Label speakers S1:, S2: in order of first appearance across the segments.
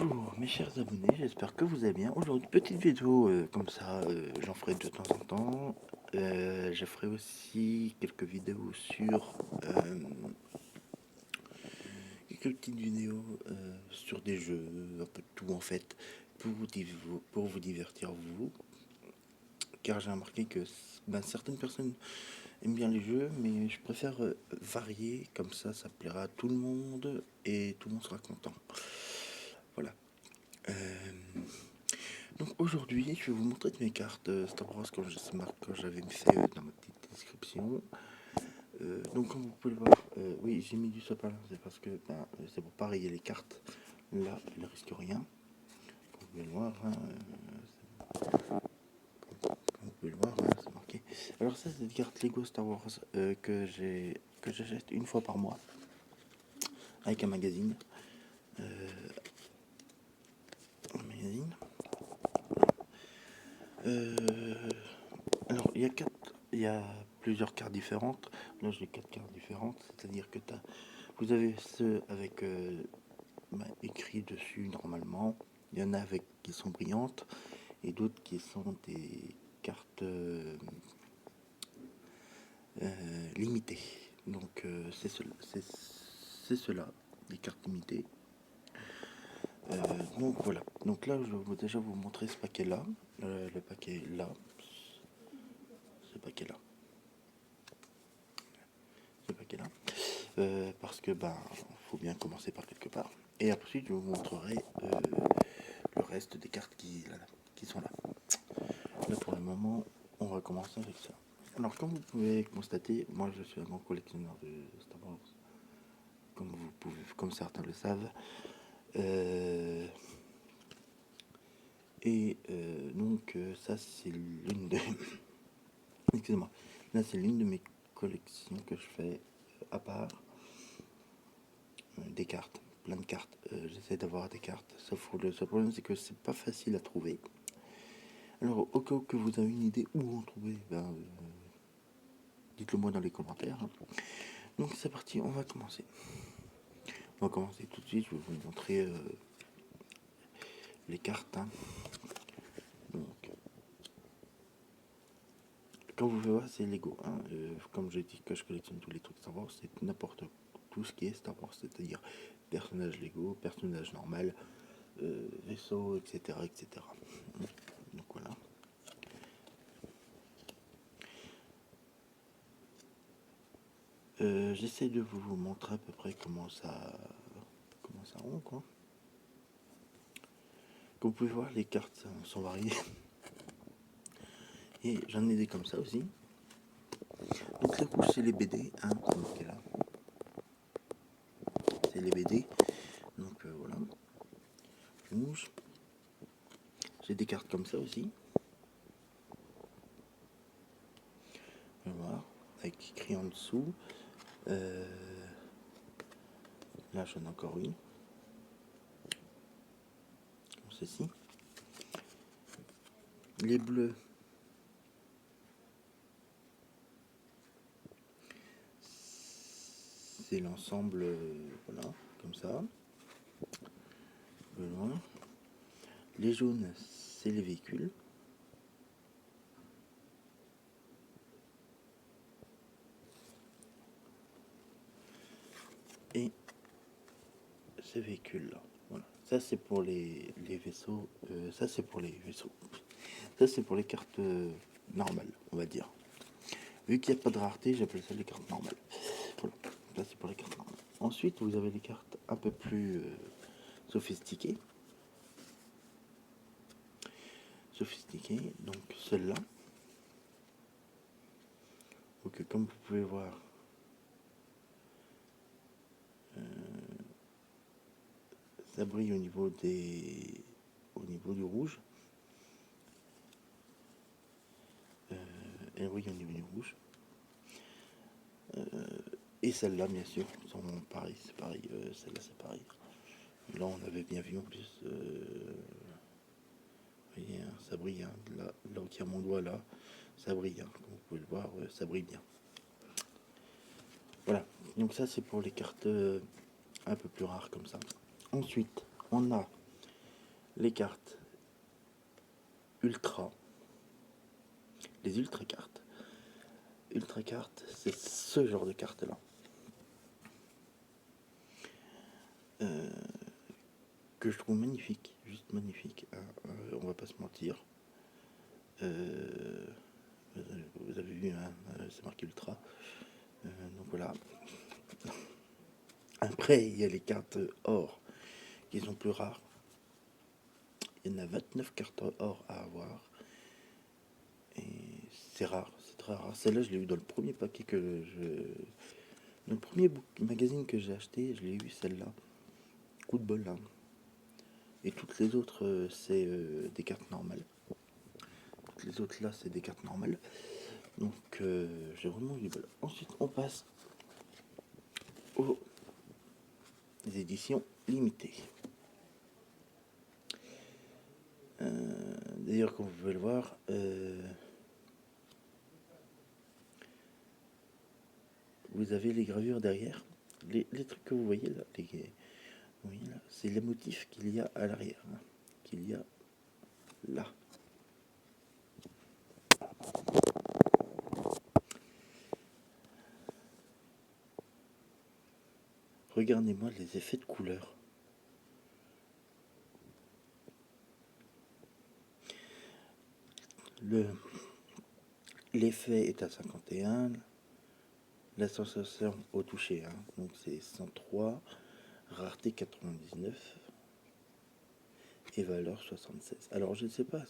S1: Bonjour mes chers abonnés, j'espère que vous allez bien. Aujourd'hui, petite vidéo comme ça, j'en ferai de temps en temps. Je ferai aussi quelques vidéos sur quelques petites vidéos sur des jeux, un peu de tout en fait, pour vous divertir vous. Car j'ai remarqué que certaines personnes aiment bien les jeux, mais je préfère varier, comme ça plaira à tout le monde et tout le monde sera content. Voilà. Euh, Donc aujourd'hui, je vais vous montrer mes cartes Star Wars quand j'avais fait dans ma petite description. Donc comme vous pouvez le voir, oui j'ai mis du sopalin, c'est parce que c'est pour parier les cartes. Là, elles ne risquent rien. Comme vous pouvez le voir, hein, comme vous pouvez le voir, hein, c'est marqué. Alors ça, c'est des cartes Lego Star Wars que j'achète une fois par mois avec un magazine. Un magazine. Euh, alors il y a plusieurs cartes différentes. Là, j'ai 4 cartes différentes, c'est-à-dire que vous avez ceux avec écrit dessus normalement. Il y en a avec qui sont brillantes et d'autres qui sont des cartes limitées. Donc c'est cela, des cartes limitées. Donc voilà. Donc là, je vais déjà vous montrer ce paquet-là. Le paquet là. Ce paquet-là. Ce paquet-là. Parce que faut bien commencer par quelque part. Et ensuite, je vous montrerai le reste des cartes qui sont là. Là, pour le moment, on va commencer avec ça. Alors, comme vous pouvez constater, moi, je suis un grand collectionneur de Star Wars, comme certains le savent. Ça, c'est l'une de... Excusez-moi. Là, c'est l'une de mes collections que je fais à part. Des cartes, plein de cartes. J'essaie d'avoir des cartes. Sauf que le seul problème, c'est que c'est pas facile à trouver. Alors, au cas où que vous avez une idée où en trouver, dites-le moi dans les commentaires. Donc, c'est parti, on va commencer. On va commencer tout de suite. Je vais vous montrer les cartes. Hein. Donc, comme vous pouvez voir, c'est Lego. Hein. Comme j'ai dit que je collectionne tous les trucs Star Wars, c'est n'importe tout ce qui est Star Wars, c'est-à-dire personnage Lego, personnage normal, vaisseau, etc., etc. Donc voilà. J'essaie de vous montrer à peu près comment ça rend quoi. Comme vous pouvez voir, les cartes sont variées. Et j'en ai des comme ça aussi. Donc les rouges, c'est les BD, hein, c'est marqué là. C'est les BD. Donc voilà. Rouge. J'ai des cartes comme ça aussi. Voilà. Avec écrit en dessous. Là, j'en ai encore une. Comme ceci. Les bleus. C'est l'ensemble, voilà, comme ça. Voilà. Les jaunes, c'est les véhicules. Et ces véhicules-là. Voilà. Ça, c'est pour les vaisseaux. Ça, c'est pour les vaisseaux. Ça, c'est pour les cartes normales, on va dire. Vu qu'il n'y a pas de rareté, j'appelle ça les cartes normales. Voilà. Ça, c'est pour les cartes normales. Ensuite, vous avez les cartes un peu plus sophistiquées. Donc, celle-là. Donc, comme vous pouvez voir, ça brille au niveau du rouge. Elle brille au niveau du rouge. Et celle-là, bien sûr, sont pareil, c'est pareil. Celle-là, c'est pareil. Là, on avait bien vu en plus. Vous voyez, hein, ça brille. Hein, là où il y a mon doigt, là, ça brille. Hein, comme vous pouvez le voir, ça brille bien. Voilà. Donc ça, c'est pour les cartes un peu plus rares comme ça. Ensuite, on a les cartes ultra, les ultra cartes. Ultra cartes, c'est ce genre de cartes-là. Que je trouve magnifique, juste magnifique. On va pas se mentir. Euh, vous avez vu, hein, c'est marqué ultra. Donc voilà. Après, il y a les cartes or qui sont plus rares. Il y en a 29 cartes or à avoir. Et c'est rare, c'est très rare. Celle-là, je l'ai eu dans le premier paquet que je. Dans le premier magazine que j'ai acheté, je l'ai eu celle-là. Coup de bol là. Et toutes les autres, c'est des cartes normales. Toutes les autres là, c'est des cartes normales. Donc, j'ai vraiment eu du bol. Ensuite, on passe aux éditions limitées. D'ailleurs, comme vous pouvez le voir, vous avez les gravures derrière. Les trucs que vous voyez là, oui, là, c'est les motifs qu'il y a à l'arrière, hein, qu'il y a là. Regardez-moi les effets de couleur. L'effet est à 51, la sensation au toucher, hein, donc c'est 103, rareté 99 et valeur 76. Alors je ne sais pas,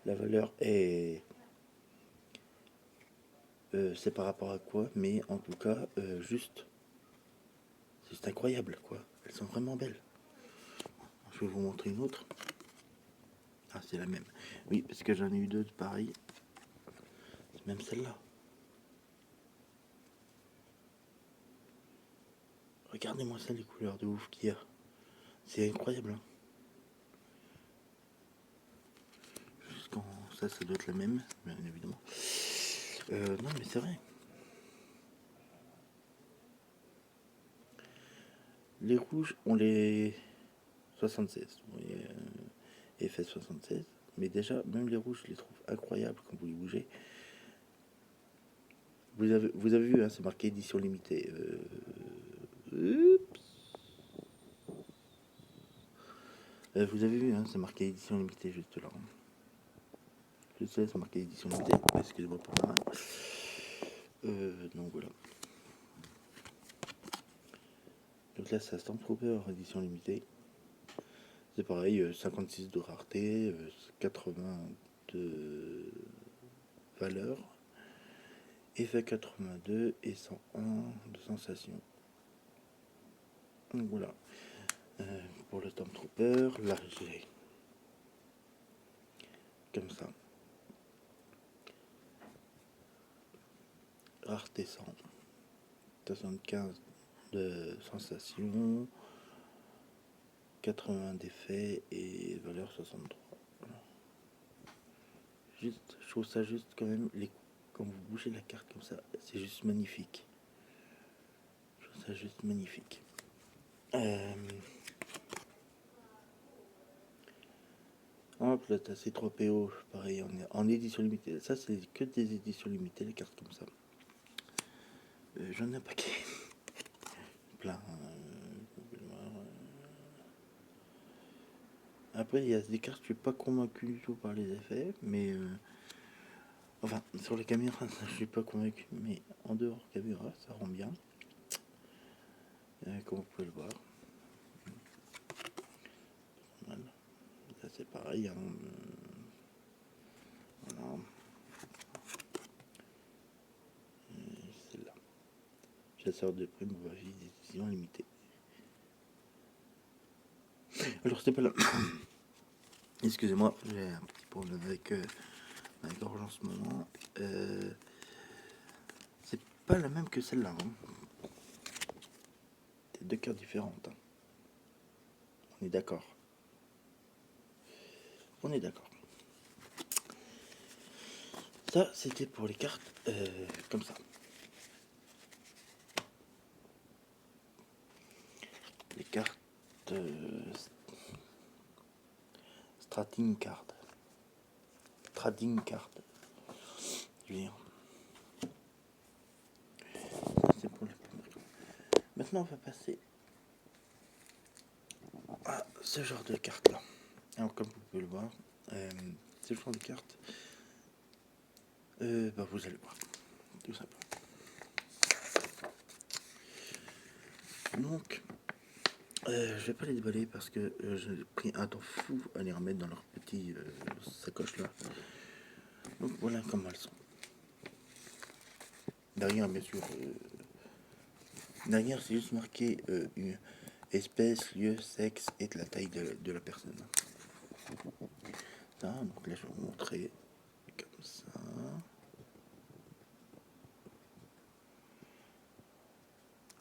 S1: la valeur est... c'est par rapport à quoi, mais en tout cas, juste, c'est incroyable, quoi. Elles sont vraiment belles. Je vais vous montrer une autre. Ah, c'est la même. Oui, parce que j'en ai eu deux pareilles. C'est même celle-là. Regardez-moi ça, les couleurs de ouf qu'il y a. C'est incroyable, hein. Jusqu'en... Ça doit être la même, bien évidemment. Non, mais c'est vrai. Les rouges, on les 76. Vous voyez, effet 76. Mais déjà, même les rouges, je les trouve incroyables quand vous les bougez. Vous avez vu, hein, c'est marqué édition limitée. Vous avez vu, hein, c'est marqué édition limitée juste là. Je sais, c'est marqué édition limitée. Excusez-moi pour moi. Donc voilà. Donc là, c'est Stormtrooper édition limitée. C'est pareil, 56 de rareté, 80 de valeur, effet 82 et 101 de sensation. Donc voilà. Pour le Stormtrooper, là j'ai comme ça. Rareté 100, 75 de sensation, 80 d'effet et valeur 63. Voilà. Juste, je trouve ça juste quand même, quand vous bougez la carte comme ça, c'est juste magnifique. Je trouve ça juste magnifique. Hop, là, t'as C3PO, pareil, en édition limitée. Ça, c'est que des éditions limitées, les cartes comme ça. J'en ai un paquet. Plein. Après, il y a des cartes, je suis pas convaincu du tout par les effets, mais... enfin, sur les caméras, je suis pas convaincu, mais en dehors caméra, ça rend bien. Comme vous pouvez le voir. Voilà. Là, c'est pareil. Hein. Voilà. C'est là. Chasseur de primes, édition limitée. Alors, c'était pas là. Excusez-moi, j'ai un petit problème avec ma gorge en ce moment. C'est pas la même que celle-là. Hein. C'est deux cartes différentes. Hein. On est d'accord. On est d'accord. Ça, c'était pour les cartes comme ça. Les cartes Trading card. Trading card. Je veux dire. C'est pour les premières. Maintenant, on va passer à ce genre de carte là. Alors, comme vous pouvez le voir, ce genre de carte, vous allez voir, tout simplement. Donc, je vais pas les déballer parce que j'ai pris un temps fou à les remettre dans leur petit sacoche là. Donc voilà comment elles sont. Derrière, bien sûr, derrière c'est juste marqué une espèce, lieu, sexe et de la taille de la personne. Ça, donc là je vais vous montrer comme ça.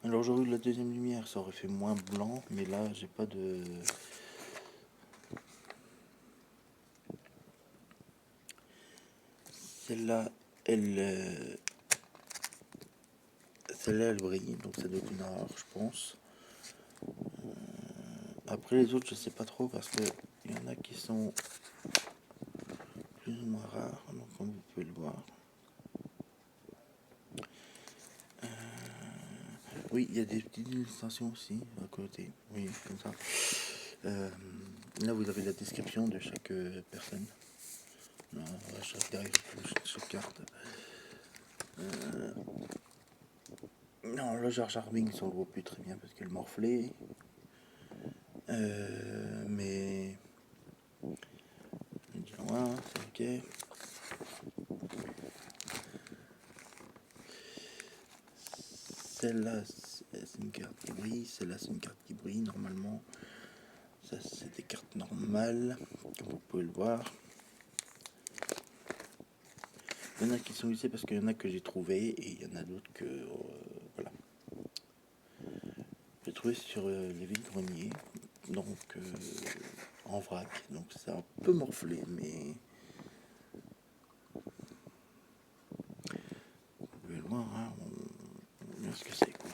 S1: Alors j'aurais eu la deuxième lumière, ça aurait fait moins blanc, mais là j'ai pas de... Celle-là, celle-là elle brille, donc ça doit être une rare, je pense. Après les autres, je sais pas trop parce que il y en a qui sont plus ou moins rares, donc comme vous pouvez le voir. Oui, il y a des petites illustrations aussi à côté. Oui, comme ça. Là, vous avez la description de chaque personne. Là, derrière chaque carte. Non, le Jar Jar Binks, on le voit plus très bien parce qu'elle morflée. Mais loin, c'est ok. Celle-là, c'est une carte qui brille. Celle-là, c'est une carte qui brille normalement. Ça, c'est des cartes normales, comme vous pouvez le voir. Il y en a qui sont lissées parce qu'il y en a que j'ai trouvé et il y en a d'autres que voilà. J'ai trouvé sur les vides-greniers, donc en vrac, donc c'est un peu morflé, mais vous pouvez le voir, hein, on voit ce que c'est quoi.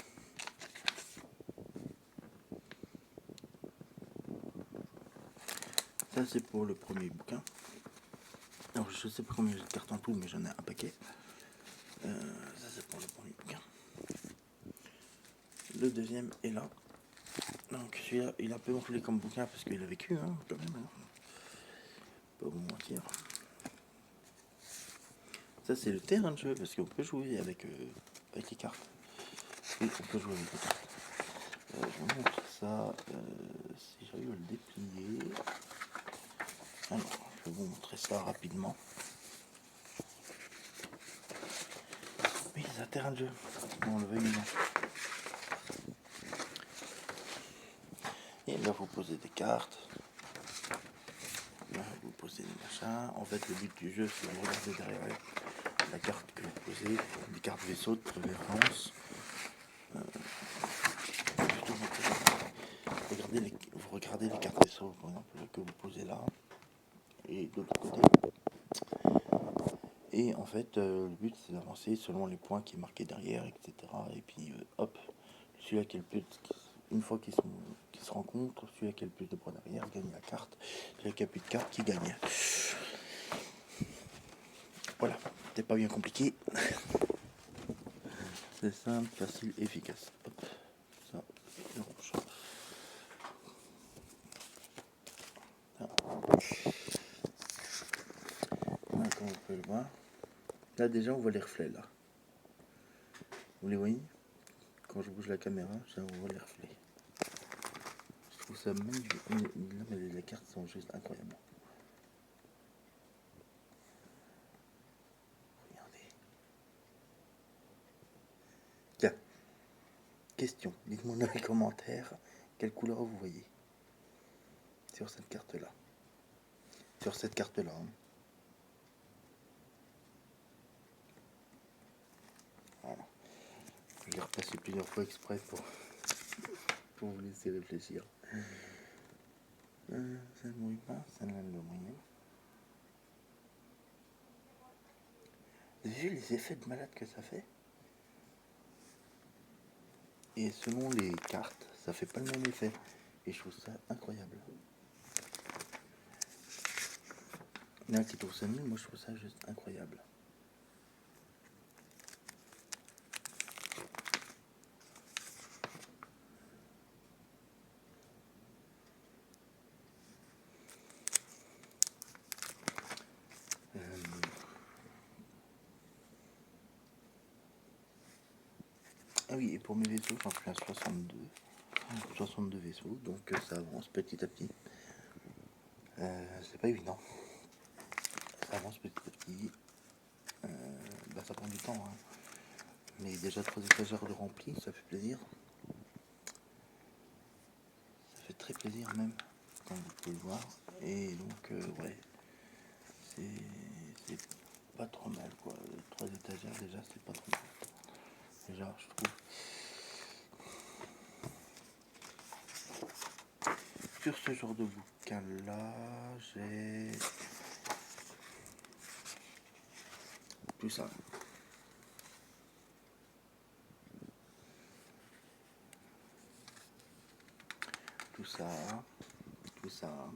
S1: Ça c'est pour le premier bouquin. Alors je sais pas combien j'ai de cartes en tout, mais j'en ai un paquet. Ça c'est pour le premier bouquin. Le deuxième est là. Donc celui-là, il a un peu morflé comme bouquin parce qu'il a vécu, hein, quand même. Hein. Pas vous mentir. Ça c'est le terrain de jeu parce qu'on peut jouer avec les cartes. Oui, on peut jouer avec les cartes. Je vous montre ça si j'arrive à le déplier. Alors, je vais vous montrer ça rapidement. Oui, c'est un terrain de jeu. On le veut non. Et là, vous posez des cartes. Là, vous posez des machins. En fait, le but du jeu, c'est de regarder derrière la carte que vous posez. Des cartes vaisseaux de préférence. Vous regardez les cartes vaisseaux, par exemple, que vous posez là. Et de l'autre côté. Et en fait, le but, c'est d'avancer selon les points qui est marqué derrière, etc. Et puis, hop, celui-là qui est le plus... Une fois qu'ils se rencontrent, celui-là qui a le plus de points derrière gagne la carte. Celui qui a plus de cartes qui gagne. Voilà, c'est pas bien compliqué. C'est simple, facile, efficace. Hop, ça, c'est rouge. Ça. Là, comme vous pouvez le voir. Là, déjà, on voit les reflets, là. Vous les voyez? Quand je bouge la caméra, on voit les reflets. Je trouve ça magnifique. Là, mais les cartes sont juste incroyables. Regardez. Tiens, question. Dites-moi dans les commentaires quelle couleur vous voyez sur cette carte-là. Sur cette carte-là. Hein. Voilà. Je l'ai repassé plusieurs fois exprès pour vous laisser réfléchir. Ça ne mouille pas, ça ne le mouille. Vous avez vu les effets de malade que ça fait? Et selon les cartes, ça fait pas le même effet. Et je trouve ça incroyable. Il y en a qui trouvent ça nul, moi je trouve ça juste incroyable. Euh, Ah oui, et pour mes vaisseaux, j'en suis à 62 vaisseaux, donc ça avance petit à petit. C'est pas évident. Ça avance petit à petit. Ça prend du temps, hein. Mais déjà 3 étagères de rempli, ça fait plaisir. Ça fait très plaisir même, comme vous pouvez le voir. Et donc, ouais, c'est pas trop mal, quoi. 3 étagères, déjà, c'est pas trop mal. Déjà, je trouve. Sur ce genre de bouquin-là, j'ai tout ça. Tout ça, tout ça.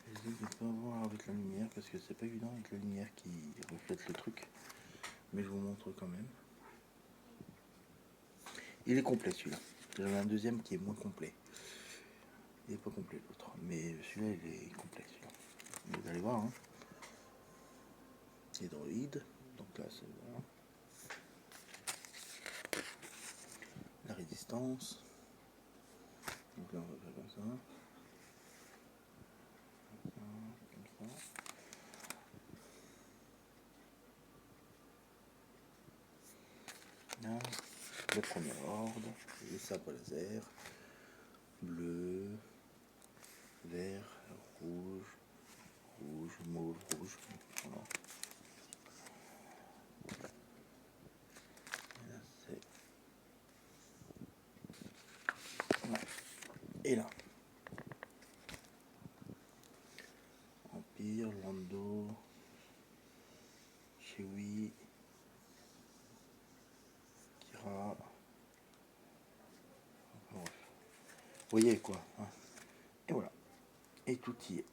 S1: J'essaie de pas voir avec la lumière parce que c'est pas évident avec la lumière qui reflète le truc. Mais je vous montre quand même. Il est complet celui-là. J'en ai un deuxième qui est moins complet. Il est pas complet l'autre. Mais celui-là il est complet celui-là. Vous allez voir, hein. Les droïdes. Donc là c'est voilà. La résistance. Donc là on va faire comme ça. Comme ça. Là, le premier ordre, les sabres laser, bleu, vert, rouge, rouge, mauve, rouge. Voilà. Et là, c'est... Ouais. Et là, Empire, Lando, Chewie, Kira. Bref. Vous voyez quoi, hein. Et voilà. Et tout y est.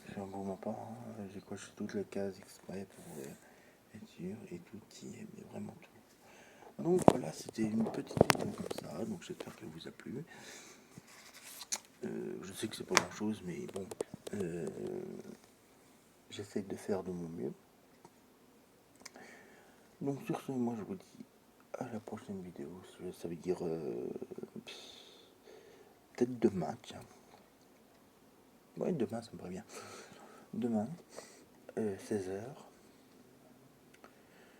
S1: Je ne vous mens pas, hein. J'ai coché toutes les cases exprès pour être sûr. Et tout y est, mais vraiment tout. Donc voilà, c'était une petite vidéo comme ça. Donc j'espère qu'elle vous a plu. Je sais que c'est pas grand chose, mais bon. J'essaie de faire de mon mieux. Donc sur ce, moi je vous dis à la prochaine vidéo. Ça veut dire peut-être demain, tiens. Ouais, demain, ça me paraît bien. Demain, 16h.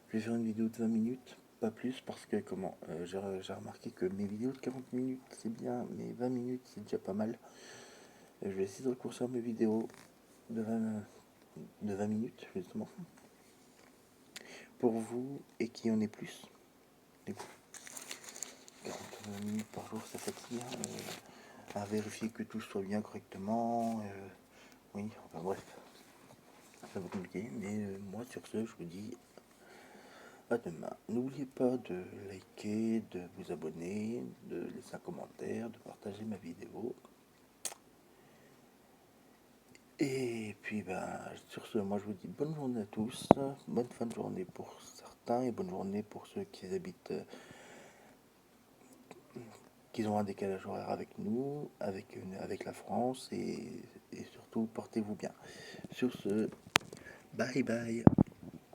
S1: Je vais faire une vidéo de 20 minutes, pas plus, parce que comment j'ai remarqué que mes vidéos de 40 minutes, c'est bien, mais 20 minutes, c'est déjà pas mal. Je vais essayer de raccourcir mes vidéos de 20 minutes, justement. Pour vous, et qui en ait plus. Et bon, 40 minutes par jour, ça fatigue, hein, à vérifier que tout soit bien correctement. Oui, enfin bref, ça va compliquer, mais moi sur ce, je vous dis à demain. N'oubliez pas de liker, de vous abonner, de laisser un commentaire, de partager ma vidéo. Et puis sur ce, moi je vous dis bonne journée à tous, bonne fin de journée pour certains et bonne journée pour ceux qui habitent, qui ont un décalage horaire avec nous, avec la France et surtout portez-vous bien. Sur ce, bye bye.